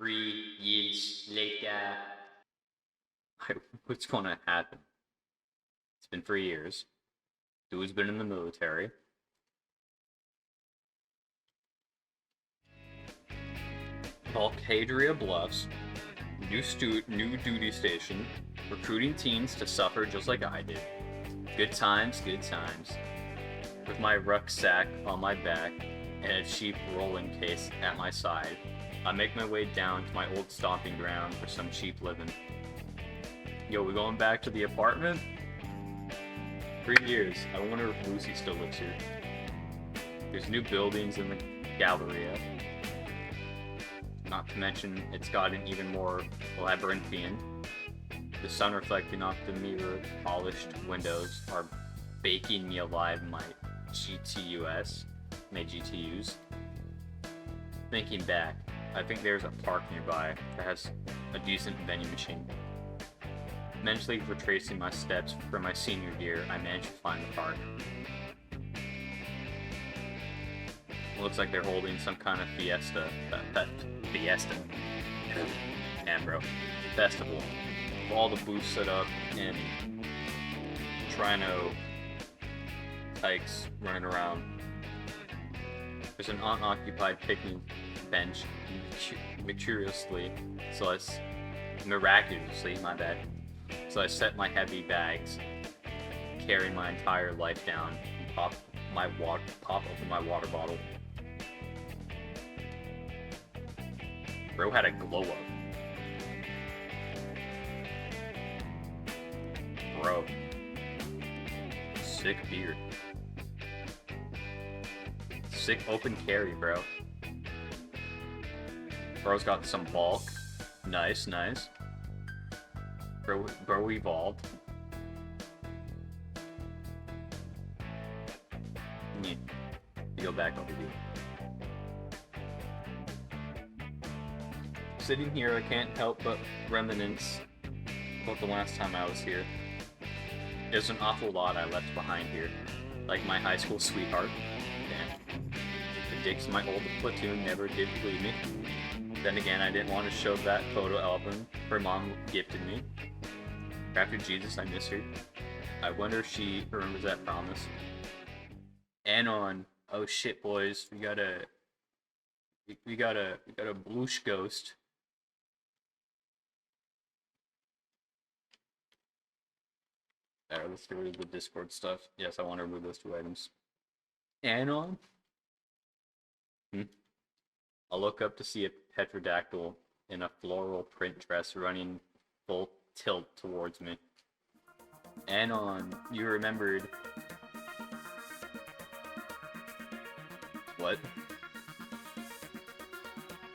3 years later. What's gonna happen? It's been 3 years. Dude's been in the military. Volcadria Bluffs. New duty station. Recruiting teens to suffer just like I did. Good times, good times. With my rucksack on my back and a cheap rolling case at my side, I make my way down to my old stomping ground for some cheap living. Yo, we going back to the apartment? 3 years. I wonder if Lucy still lives here. There's new buildings in the Galleria. Not to mention, it's gotten even more labyrinthian. The sun reflecting off the mirror polished windows are baking me alive in my GTUs. Thinking back, I think there's a park nearby that has a decent vending machine. Mentally retracing my steps from my senior year, I managed to find the park. Looks like they're holding some kind of fiesta. Fiesta. Damn, bro. Festival. All the booths set up and Trino tykes running around. There's an unoccupied picnic bench miraculously, my bad. So I set my heavy bags, carry my entire life down, and pop open my water bottle. Bro had a glow up. Bro. Sick beard. Sick open carry, bro. Bro's got some bulk. Nice. Bro evolved. Yeah. You go back over here. Sitting here, I can't help but reminisce about the last time I was here. There's an awful lot I left behind here, like my high school sweetheart. Damn. The dicks in my old platoon never did believe me. Then again, I didn't want to show that photo album her mom gifted me. After Jesus, I miss her. I wonder if she remembers that promise. Anon. Oh shit, boys, we got a bloosh ghost. Alright, let's get rid of the Discord stuff. Yes, I want to remove those 2 items. Anon? I look up to see a petrodactyl in a floral print dress running full tilt towards me. Anon, you remembered... What?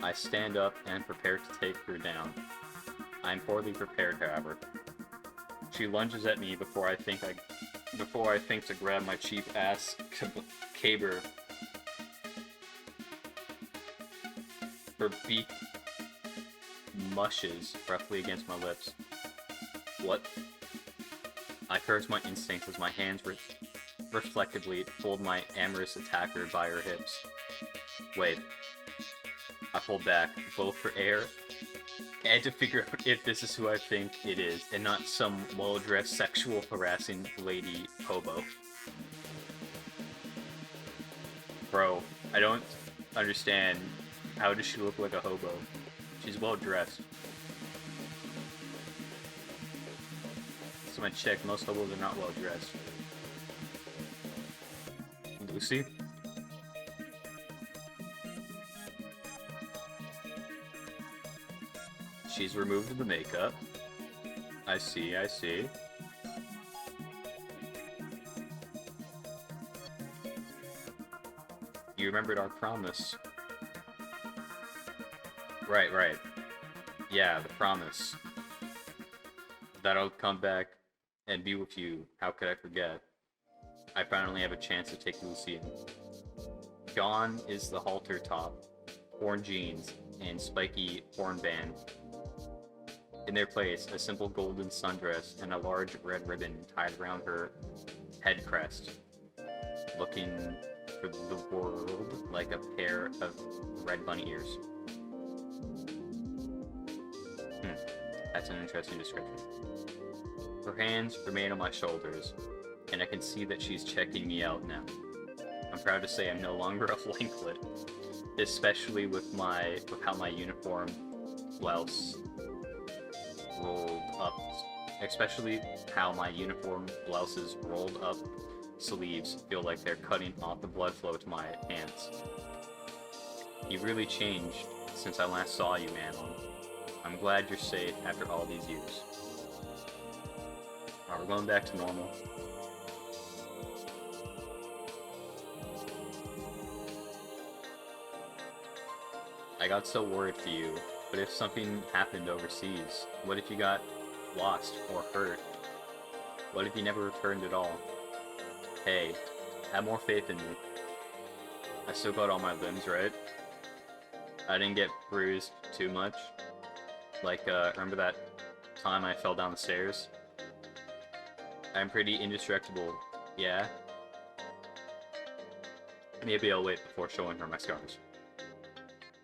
I stand up and prepare to take her down. I am poorly prepared, however. She lunges at me before I think to grab my cheap ass caber. Her beak mushes roughly against my lips. What? I curse my instincts as my hands reflectively hold my amorous attacker by her hips. Wait. I pull back, both for air and to figure out if this is who I think it is, and not some well-dressed sexual harassing lady hobo. Bro, I don't understand. How does she look like a hobo? She's well-dressed. So my check, most hobos are not well-dressed. Lucy? She's removed the makeup. I see. You remembered our promise. Right. Yeah, the promise. That I'll come back and be with you. How could I forget? I finally have a chance to take Lucy in. Gone is the halter top, horn jeans, and spiky horn band. In their place, a simple golden sundress and a large red ribbon tied around her head crest, looking for the world like a pair of red bunny ears. That's an interesting description. Her hands remain on my shoulders, and I can see that she's checking me out now. I'm proud to say I'm no longer a flanklet, especially with how my uniform blouse rolled up, especially how my uniform blouse's rolled up sleeves feel like they're cutting off the blood flow to my hands. You've really changed since I last saw you, Manon. I'm glad you're safe after all these years. Alright, we're going back to normal. I got so worried for you, but if something happened overseas, what if you got lost or hurt? What if you never returned at all? Hey, have more faith in me. I still got all my limbs, right? I didn't get bruised too much. Like, remember that time I fell down the stairs? I'm pretty indestructible, yeah? Maybe I'll wait before showing her my scars.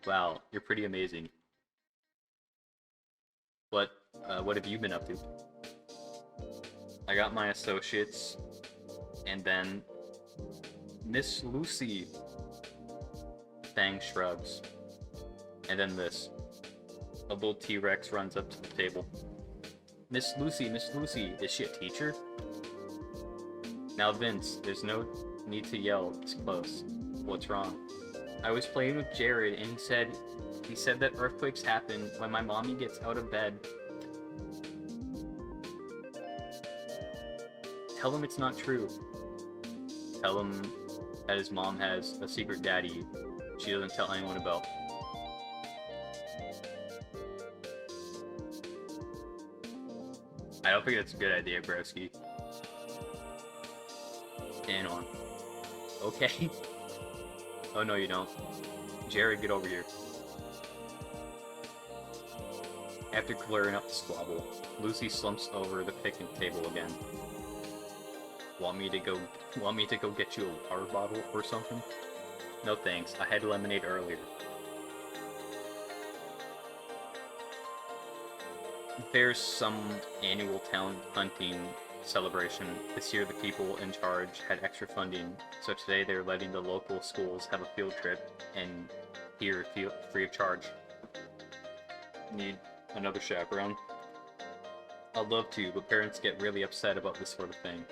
Wow, you're pretty amazing. What have you been up to? I got my associates, and then Miss Lucy. Fang shrugs. And then this. A little T-Rex runs up to the table. Miss Lucy, is she a teacher? Now Vince, there's no need to yell, it's close. What's wrong? I was playing with Jared and he said that earthquakes happen when my mommy gets out of bed. Tell him it's not true. Tell him that his mom has a secret daddy she doesn't tell anyone about. I don't think that's a good idea, broski. Stand on. Okay. Oh no, you don't. Jared, get over here. After clearing up the squabble, Lucy slumps over the picnic table again. Want me to go get you a water bottle or something? No thanks, I had lemonade earlier. There's some annual talent hunting celebration. This year the people in charge had extra funding, so today they're letting the local schools have a field trip and here free of charge. Need another chaperone? I'd love to, but parents get really upset about this sort of thing.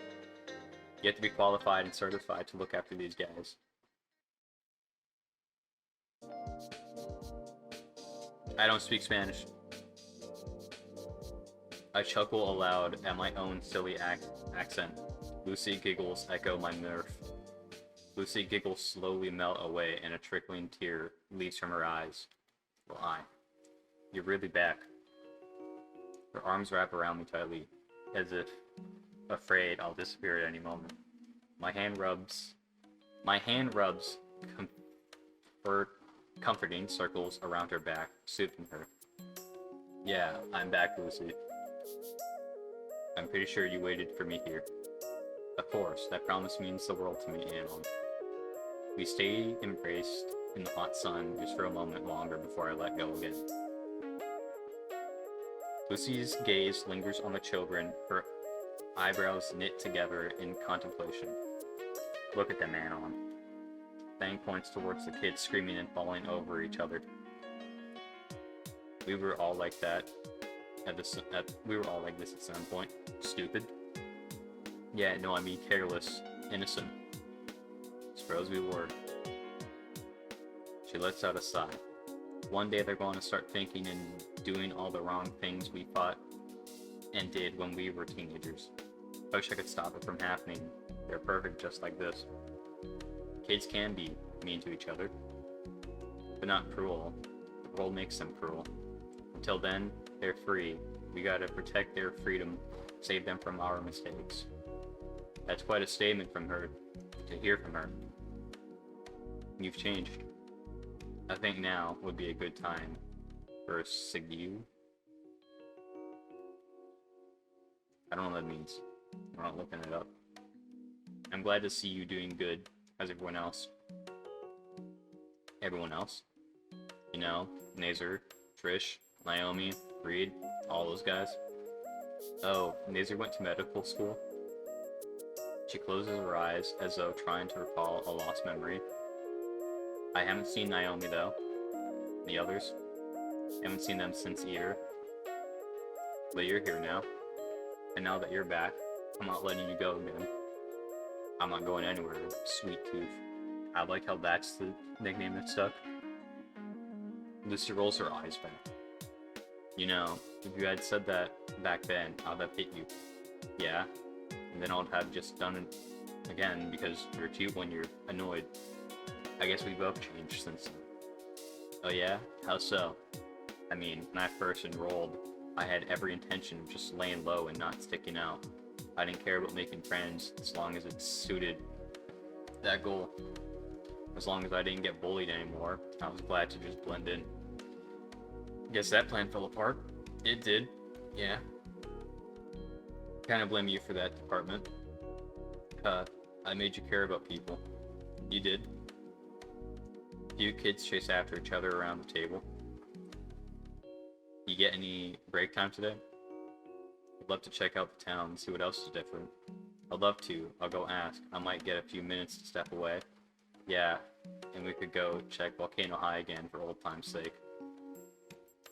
You have to be qualified and certified to look after these guys. I don't speak Spanish. I chuckle aloud at my own silly accent. Lucy giggles echo my mirth. Lucy giggles slowly melt away and a trickling tear leaves from her eyes. Well, you're really back. Her arms wrap around me tightly, as if afraid I'll disappear at any moment. My hand rubs comforting circles around her back, soothing her. Yeah, I'm back, Lucy. I'm pretty sure you waited for me here. Of course, that promise means the world to me, Anon. We stay embraced in the hot sun just for a moment longer before I let go again. Lucy's gaze lingers on the children, her eyebrows knit together in contemplation. Look at them, Anon. Fang points towards the kids screaming and falling over each other. We were all like that. We were all like this at some point. Stupid. Yeah, no, I mean careless, innocent. Suppose we were. She lets out a sigh. One day they're going to start thinking and doing all the wrong things we thought and did when we were teenagers. I wish I could stop it from happening. They're perfect just like this. Kids can be mean to each other, but not cruel. The world makes them cruel. Until then, they're free. We gotta protect their freedom, save them from our mistakes. That's quite a statement from her, to hear from her. You've changed. I think now would be a good time for a Sigu. I don't know what that means. We're not looking it up. I'm glad to see you doing good, as everyone else. Everyone else? You know, Nazar, Trish, Naomi, Reed, all those guys. Oh, Nazir went to medical school. She closes her eyes as though trying to recall a lost memory. I haven't seen Naomi though. The others. Haven't seen them since either. But you're here now. And now that you're back, I'm not letting you go again. I'm not going anywhere, sweet tooth. I like how that's the nickname that stuck. Lucy rolls her eyes back. You know, if you had said that back then, I'd have hit you. Yeah? And then I'd have just done it again because you're cute when you're annoyed. I guess we both changed since then. Oh yeah? How so? I mean, when I first enrolled, I had every intention of just laying low and not sticking out. I didn't care about making friends as long as it suited that goal. As long as I didn't get bullied anymore, I was glad to just blend in. Guess that plan fell apart. It did. Yeah. Kinda blame you for that department. I made you care about people. You did. Few kids chase after each other around the table. You get any break time today? I'd love to check out the town and see what else is different. I'd love to. I'll go ask. I might get a few minutes to step away. Yeah, and we could go check Volcano High again for old time's sake.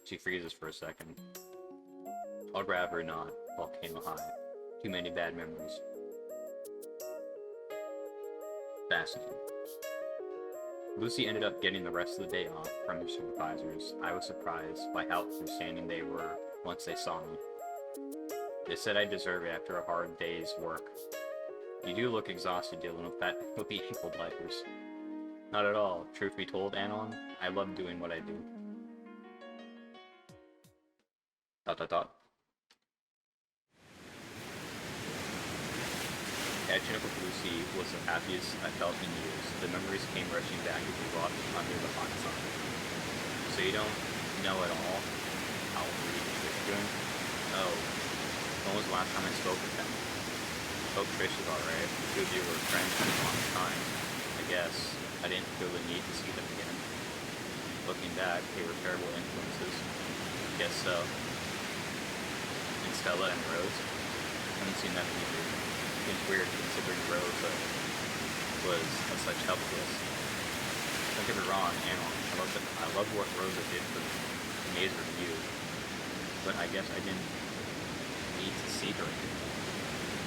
She freezes for a second. I'd rather not. Volcano High. Too many bad memories. Fascinating. Lucy ended up getting the rest of the day off from her supervisors. I was surprised by how understanding they were once they saw me. They said I deserve it after a hard day's work. You do look exhausted dealing with the ankle biters. Not at all. Truth be told, Anon, I love doing what I do. ... Catching up with Lucy was the happiest I felt in years. The memories came rushing back as we walked under the hot sun. So you don't know at all how Reed and Trish doing? Oh, when was the last time I spoke with them? Hope Trish is alright. The two of you were friends for a long time. I guess I didn't feel the need to see them again. Looking back, they were terrible influences. Guess so. And Stella and Rose? Haven't seen them either. Seems weird considering Rose was such help to us. Don't get me wrong, Anon. I love what Rosa did for Mazer and you, but I guess I didn't need to see her anymore.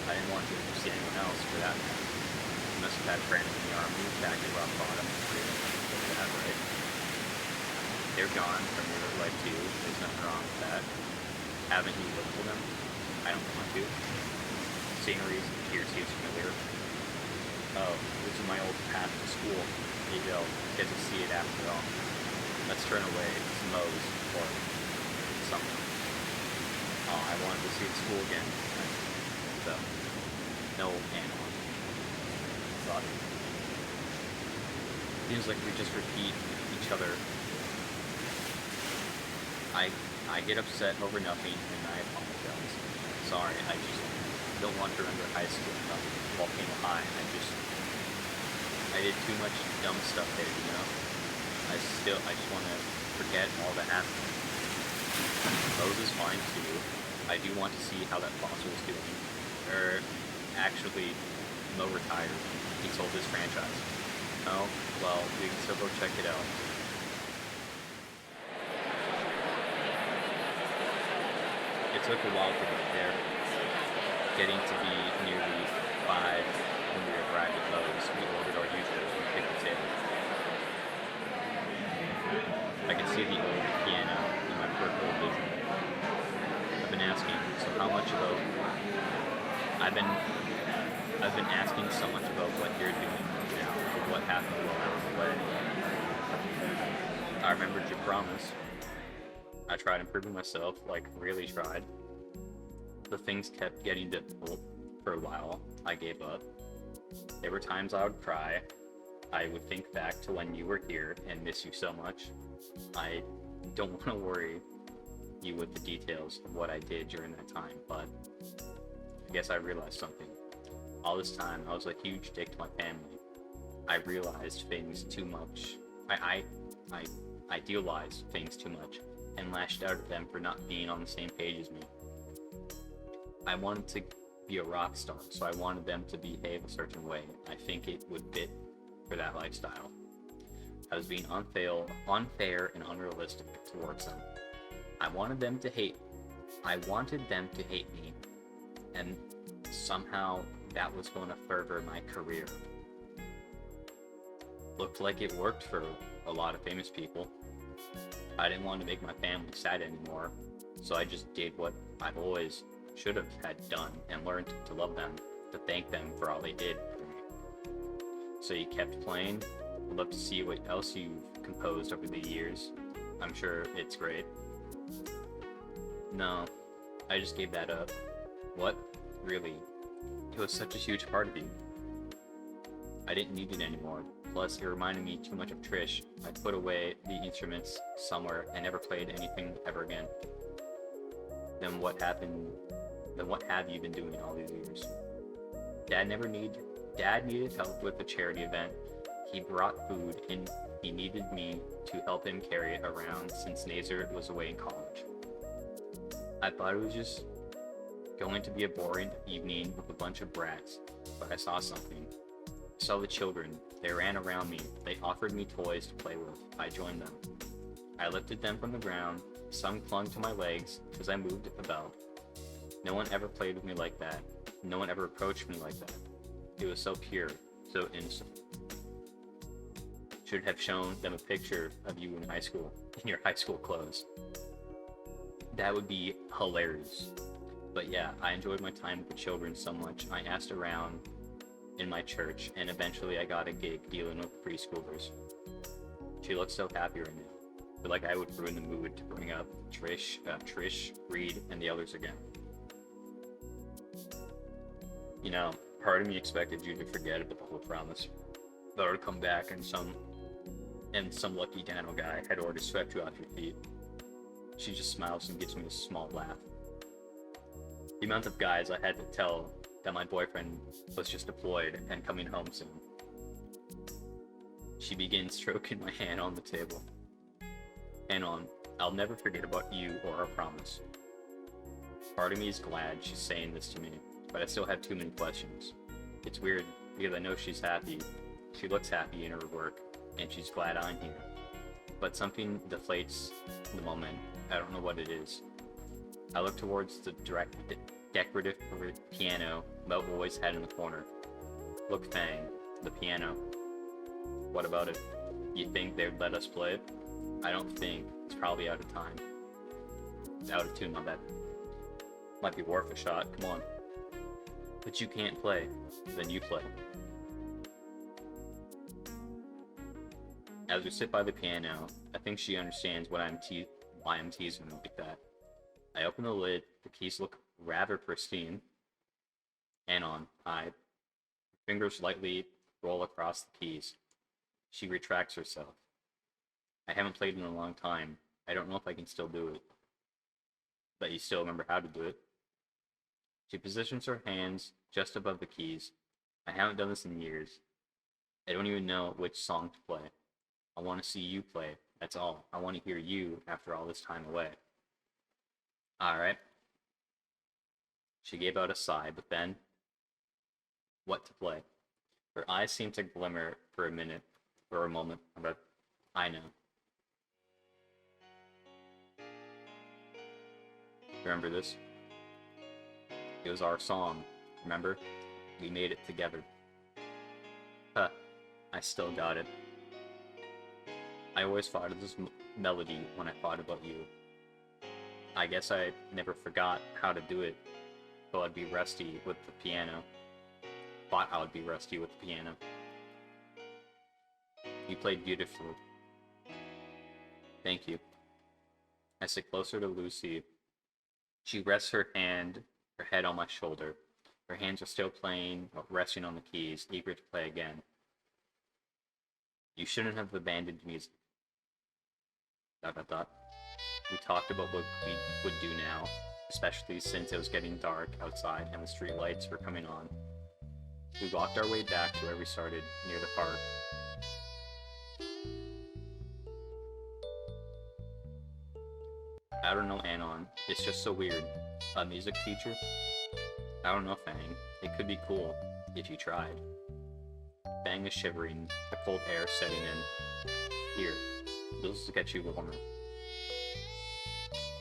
I didn't want to see anyone else for that matter. You must have had friends in the army back at rock bottom and freedom like that, right? They're gone from your life too. There's nothing wrong with that. Haven't you looked for them? I don't want to. Sceneries here seems familiar. Oh, this is my old path to school. Maybe I'll get to see it after all. Let's turn away. It's Moe's or something. Oh, I wanted to see the school again. So, no Anon. Thought it. Seems like we just repeat each other. I get upset over nothing and I apologize. Sorry, I just don't want to remember high school stuff. Volcano High. I did too much dumb stuff there, you know? I just want to forget all that happened. Rose is fine too. I do want to see how that fossil is doing. Actually, Mo retired. He sold his franchise. Oh, well, we can still go check it out. It took a while to get there. Getting to be nearly 5 when we arrived at Lowe's, we ordered our usual and picked the table. I could see the old piano in my peripheral vision. I've been asking, so how much about... I've been asking so much about what you're doing now, what happened while I was away. I remembered your promise. I tried improving myself, like really tried. But things kept getting difficult. For a while, I gave up. There were times I would cry. I would think back to when you were here and miss you so much. I don't want to worry you with the details of what I did during that time, but I guess I realized something. All this time, I was a huge dick to my family. I realized things too much. I idealized things too much and lashed out at them for not being on the same page as me. I wanted to be a rock star, so I wanted them to behave a certain way. I think it would fit for that lifestyle. I was being unfair and unrealistic towards them. I wanted them to hate me, and somehow that was going to further my career. Looked like it worked for a lot of famous people. I didn't want to make my family sad anymore, so I just did what I've always should have had done and learned to love them, to thank them for all they did for me. So you kept playing. I'd love to see what else you've composed over the years. I'm sure it's great. No, I just gave that up. What? Really? It was such a huge part of you. I didn't need it anymore. Plus, it reminded me too much of Trish. I put away the instruments somewhere and never played anything ever again. Then what happened? Then what have you been doing all these years? Dad needed help with a charity event. He brought food and he needed me to help him carry it around since Nazar was away in college. I thought it was just going to be a boring evening with a bunch of brats, but I saw something. I saw the children. They ran around me. They offered me toys to play with. I joined them. I lifted them from the ground. Some clung to my legs as I moved about. No one ever played with me like that. No one ever approached me like that. It was so pure, so innocent. Should have shown them a picture of you in high school, in your high school clothes. That would be hilarious. But yeah, I enjoyed my time with the children so much. I asked around in my church, and eventually I got a gig dealing with preschoolers. She looks so happy right now. I feel like I would ruin the mood to bring up Trish, Reed, and the others again. You know, part of me expected you to forget about the whole promise. That I would come back and some lucky Dano guy had already swept you off your feet. She just smiles and gives me a small laugh. The amount of guys I had to tell that my boyfriend was just deployed and coming home soon. She begins stroking my hand on the table. And on, I'll never forget about you or our promise. Part of me is glad she's saying this to me, but I still have too many questions. It's weird because I know she's happy. She looks happy in her work, and she's glad I'm here. But something deflates the moment. I don't know what it is. I look towards the decorative piano Mo always had in the corner. Look, Fang, the piano. What about it? You think they'd let us play it? I don't think. It's probably out of time. It's out of tune, my bad. Might be worth a shot, come on. But you can't play. Then you play. As we sit by the piano, I think she understands why I'm teasing her like that. I open the lid, the keys look rather pristine. And on, fingers lightly roll across the keys. She retracts herself. I haven't played in a long time. I don't know if I can still do it. But you still remember how to do it. She positions her hands just above the keys. I haven't done this in years. I don't even know which song to play. I want to see you play. That's all. I want to hear you after all this time away. Alright. She gave out a sigh, but then, what to play? Her eyes seemed to glimmer for a moment, but I know. Remember this? It was our song, remember? We made it together. Huh, I still got it. I always thought of this melody when I thought about you. I guess I never forgot how to do it, though I'd be rusty with the piano. Thought I would be rusty with the piano. You played beautifully. Thank you. I sit closer to Lucy. She rests her head on my shoulder. Her hands are still playing, resting on the keys, eager to play again. You shouldn't have abandoned music. ... We talked about what we would do now, especially since it was getting dark outside and the street lights were coming on. We walked our way back to where we started, near the park. I don't know, Anon. It's just so weird. A music teacher? I don't know, Fang. It could be cool if you tried. Fang is shivering, the cold air setting in. Here, this will get you warmer.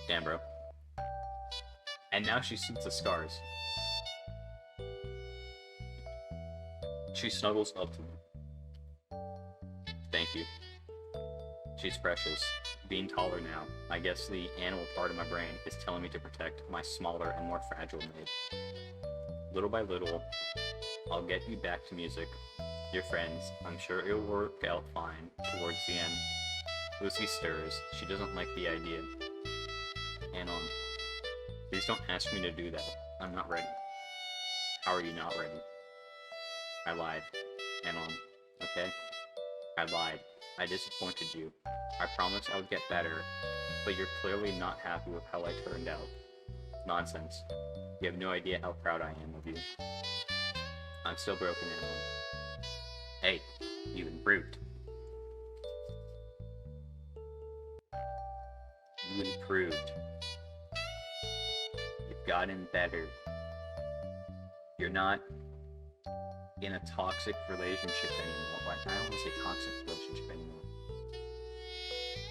Damn, bro. And now she sees the scars. She snuggles up to me. Thank you. She's precious. Being taller now, I guess the animal part of my brain is telling me to protect my smaller and more fragile mate. Little by little, I'll get you back to music. Your friends, I'm sure it'll work out fine towards the end. Lucy stirs. She doesn't like the idea. Anon, please don't ask me to do that. I'm not ready. How are you not ready? I lied. Anon, okay? I lied. I disappointed you. I promised I would get better, but you're clearly not happy with how I turned out. Nonsense. You have no idea how proud I am of you. I'm still broken, Anon. Hey, you improved. You improved. You've gotten better. You're not in a toxic relationship anymore. I don't want to say toxic relationship anymore.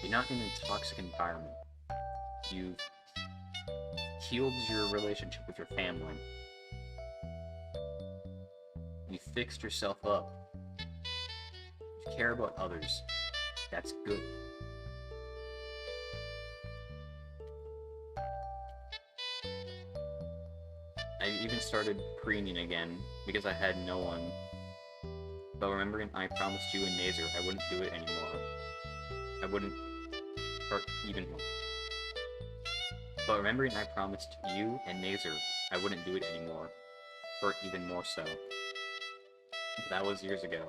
You're not in a toxic environment. You've healed your relationship with your family. You fixed yourself up. You care about others. That's good. I even started preening again because I had no one. But remembering I promised you and Nazer I wouldn't do it anymore. I wouldn't hurt even more. But remembering I promised you and Nazer I wouldn't do it anymore. Hurt even more so. But that was years ago.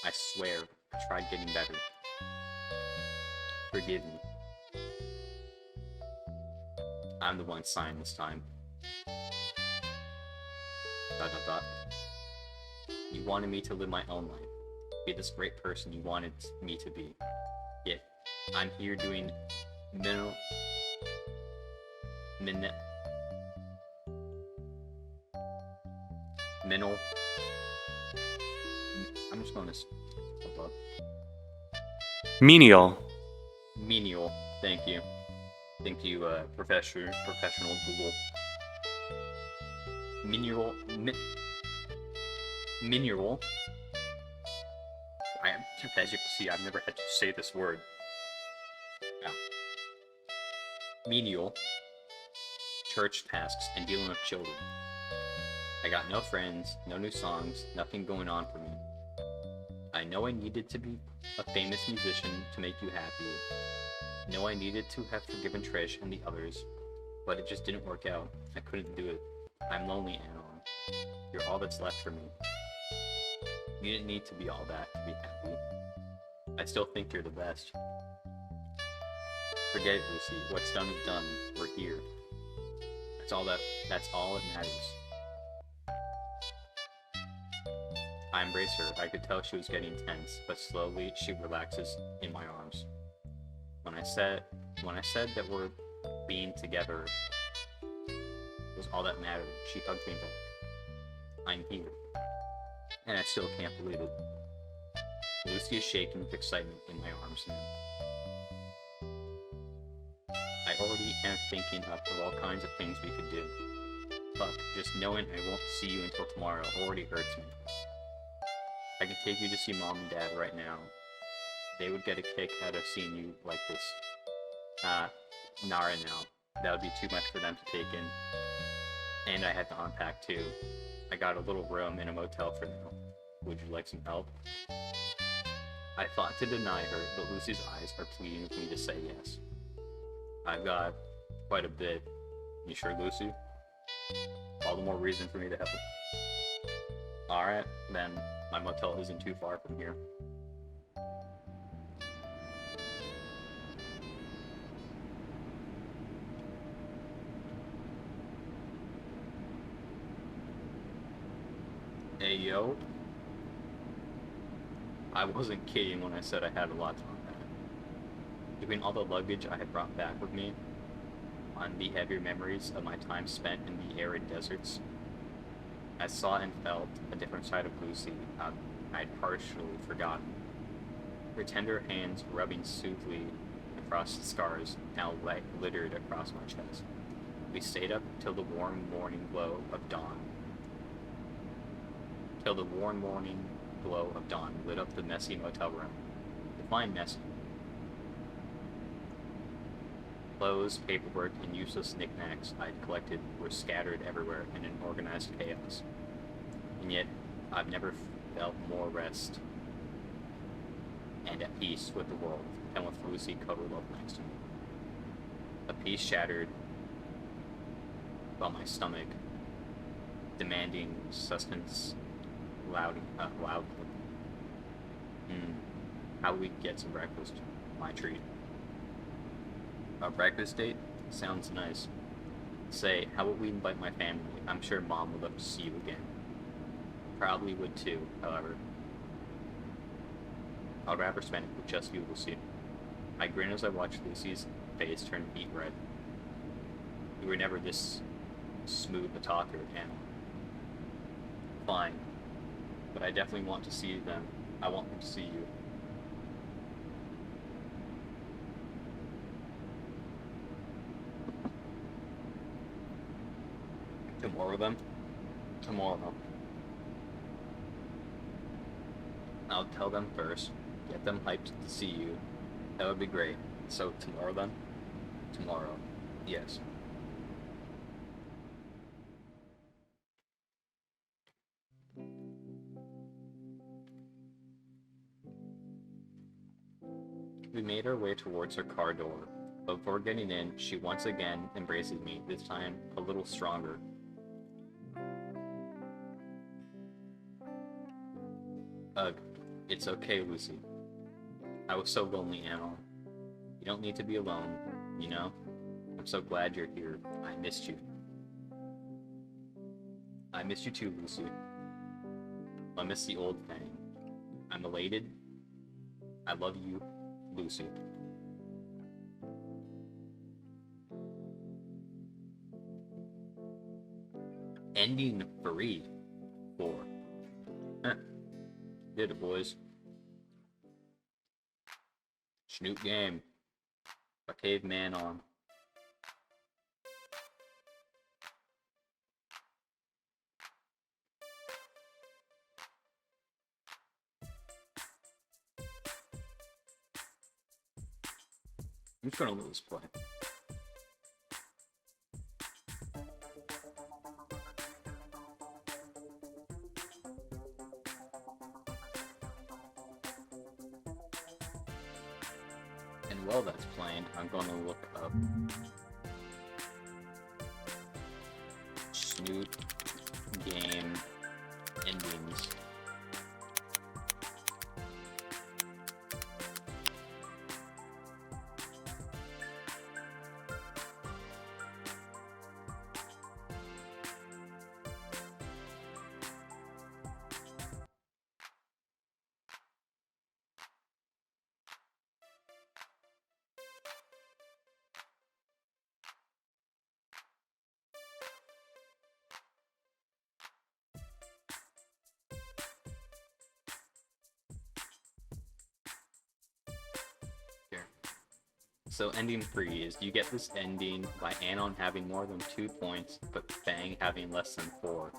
I swear, I tried getting better. Forgive me. I'm the one signed this time. ... You wanted me to live my own life. Be this great person you wanted me to be. Yet, I'm here doing I'm just going to hold up. Menial. Menial. Thank you. Thank you, professional Google. Mineral. As you can see, I've never had to say this word. Now, menial church tasks and dealing with children. I got no friends, no new songs, nothing going on for me. I know I needed to be a famous musician to make you happy. I know I needed to have forgiven Trish and the others, but it just didn't work out. I couldn't do it. I'm lonely, Anon. You're all that's left for me. You didn't need to be all that to be happy. I still think you're the best. Forget it, Lucy. What's done is done. We're here. That's all that matters. I embrace her. I could tell she was getting tense, but slowly she relaxes in my arms. When I said that we're being together was all that mattered, she hugged me back. I'm here. And I still can't believe it. Lucy is shaking with excitement in my arms now. I already am thinking of all kinds of things we could do. Fuck, just knowing I won't see you until tomorrow already hurts me. I can take you to see Mom and Dad right now. They would get a kick out of seeing you like this. Not right now. That would be too much for them to take in. And I had to unpack too. I got a little room in a motel for now. Would you like some help? I thought to deny her, but Lucy's eyes are pleading with me to say yes. I've got quite a bit. You sure, Lucy? All the more reason for me to help. Alright, then my motel isn't too far from here. Hey, yo. I wasn't kidding when I said I had a lot to unpack. Between all the luggage I had brought back with me, on the heavier memories of my time spent in the arid deserts. I saw and felt a different side of Lucy I'd partially forgotten. Her tender hands rubbing soothingly across the scars now littered across my chest. We stayed up till the warm morning glow of dawn. Till the warm morning glow of dawn lit up the messy motel room. Define messy. Clothes, paperwork, and useless knickknacks I'd collected were scattered everywhere in an organized chaos. And yet, I've never felt more rest and at peace with the world than with Lucy cuddled up next to me. A peace shattered by my stomach, demanding sustenance loudly. How do we get some breakfast? My treat. A breakfast date? Sounds nice. Say, how about we invite my family? I'm sure Mom would love to see you again. Probably would too, however. I'd rather spend it with just you, Lucy. I grin as I watched Lucy's face turn beet red. You were never this smooth a talker, and fine. But I definitely want to see them. I want them to see you. Tomorrow then? Tomorrow. I'll tell them first. Get them hyped to see you. That would be great. So tomorrow then? Tomorrow. Yes. We made our way towards her car door. Before getting in, she once again embraces me, this time a little stronger. Ugh, it's okay, Lucy. I was so lonely, Anna. You don't need to be alone, you know? I'm so glad you're here. I missed you. I missed you too, Lucy. I miss the old thing. I'm elated. I love you, Lucy. Ending 3. 4. Did it, boys. Snoot game. A caveman on. I'm just gonna lose play. And while that's playing, I'm gonna look up Snoot game endings. So ending 3 is you get this ending by Anon having more than 2 points, but Fang having less than 4.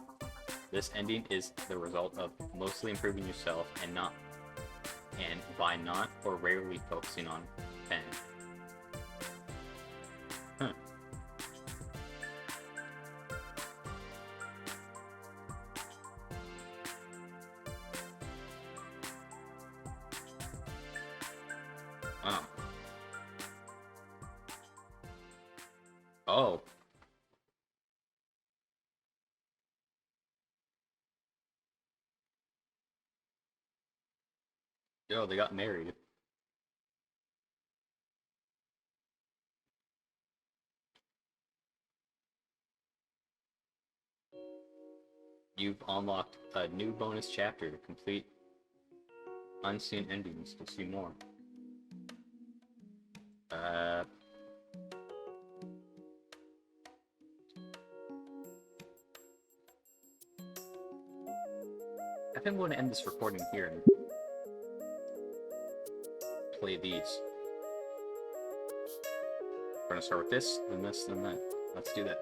This ending is the result of mostly improving yourself and by not or rarely focusing on Fang. Huh. Wow. Oh. Yo, they got married. You've unlocked a new bonus chapter to complete unseen endings to see more. think I'm going to end this recording here and play these. We're going to start with this, then that. Let's do that.